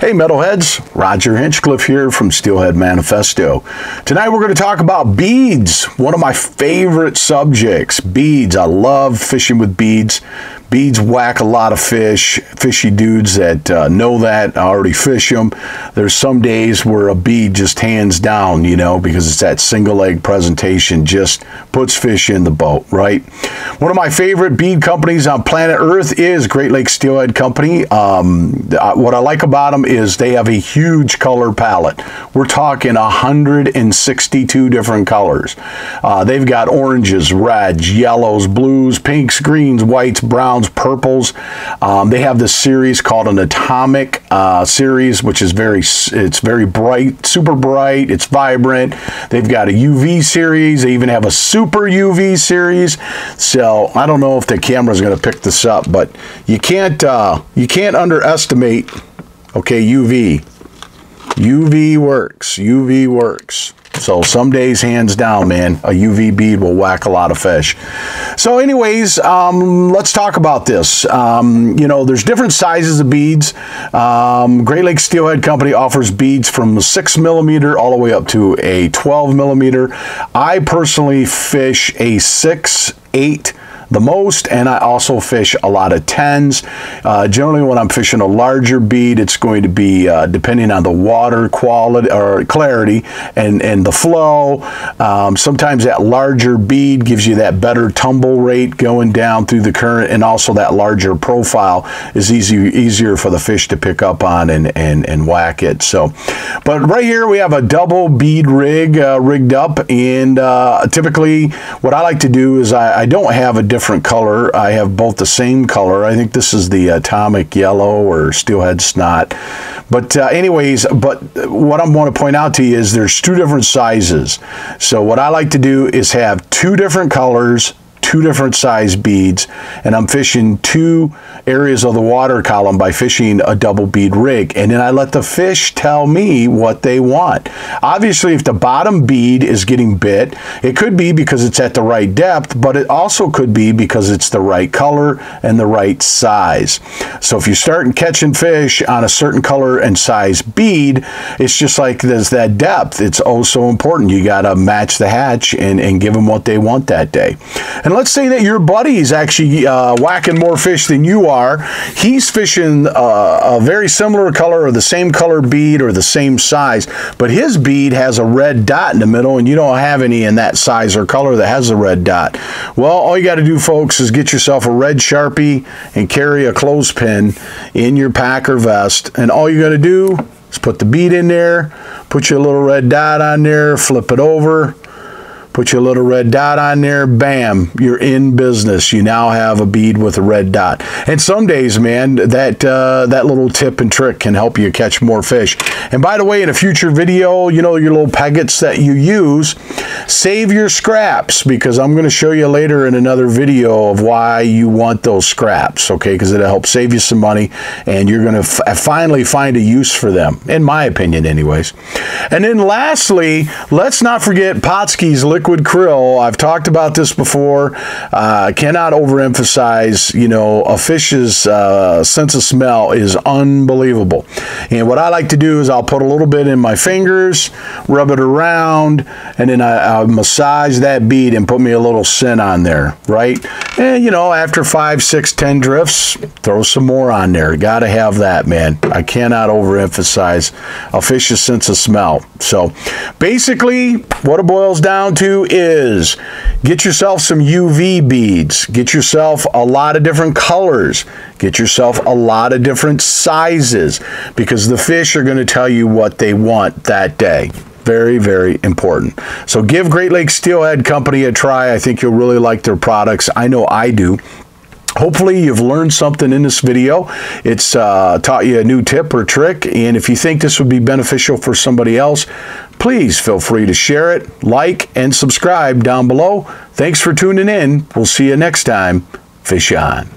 Hey Metalheads, Roger Hinchcliffe here from Steelhead Manifesto. Tonight we're going to talk about beads, one of my favorite subjects. Beads, I love fishing with beads. Beads whack a lot of fish. Fishy dudes that know that already fish them. There's some days where a bead just hands down, you know, because it's that single leg presentation, just puts fish in the boat, right? One of my favorite bead companies on planet Earth is Great Lakes Steelhead Company. What I like about them is they have a huge color palette. We're talking 162 different colors. They've got oranges, reds, yellows, blues, pinks, greens, whites, browns, purples. They have this series called an Atomic series, which is very bright, super bright. It's vibrant. They've got a UV series. They even have a super UV series. So I don't know if the camera's going to pick this up, but you can't underestimate. Okay, UV. UV works. UV works. So some days, hands down, man, a UV bead will whack a lot of fish. So anyways, let's talk about this. You know, there's different sizes of beads. Great Lakes Steelhead Company offers beads from 6mm all the way up to a 12mm. I personally fish a 6, 8, the most, and I also fish a lot of 10s. Generally, when I'm fishing a larger bead, it's going to be depending on the water quality or clarity and the flow. Sometimes that larger bead gives you that better tumble rate going down through the current, and also that larger profile is easier for the fish to pick up on and whack it. So, but right here we have a double bead rig rigged up, and typically what I like to do is I don't have a different color. I have both the same color. I think this is the Atomic Yellow or Steelhead Snot. But anyways, but what I'm going to point out to you is there's two different sizes. So what I like to do is have two different colors, two different size beads, and I'm fishing two areas of the water column by fishing a double bead rig, and then I let the fish tell me what they want. Obviously, if the bottom bead is getting bit, it could be because it's at the right depth, but it also could be because it's the right color and the right size. So if you start catching fish on a certain color and size bead, it's just like there's that depth. It's oh so important. You got to match the hatch and give them what they want that day. And let's say that your buddy's actually whacking more fish than you are. He's fishing a very similar color or the same color bead or the same size, but his bead has a red dot in the middle, and you don't have any in that size or color that has a red dot. Well, all you got to do, folks, is get yourself a red Sharpie and carry a clothespin in your pack or vest, and all you got to do is put the bead in there, put your little red dot on there, flip it over, put your little red dot on there, bam, you're in business. You now have a bead with a red dot. And some days, man, that little tip and trick can help you catch more fish. And by the way, in a future video, you know, your little peggets that you use, save your scraps, because I'm going to show you later in another video of why you want those scraps, okay, because it'll help save you some money, and you're going to finally find a use for them, in my opinion anyways. And then lastly, let's not forget Potski's liquid krill. I've talked about this before. I cannot overemphasize, you know, a fish's sense of smell is unbelievable. And what I like to do is I'll put a little bit in my fingers, rub it around, and then I'll massage that bead and put me a little scent on there, right? And, you know, after 5, 6, 10 drifts, throw some more on there. Got to have that, man. I cannot overemphasize a fish's sense of smell. So basically, what it boils down to is get yourself some UV beads, get yourself a lot of different colors, get yourself a lot of different sizes, because the fish are going to tell you what they want that day. Very, very important. So give Great Lakes Steelhead Company a try. I think you'll really like their products. I know I do. Hopefully you've learned something in this video. It's taught you a new tip or trick, and if you think this would be beneficial for somebody else, please feel free to share it, like, and subscribe down below. Thanks for tuning in. We'll see you next time. Fish on.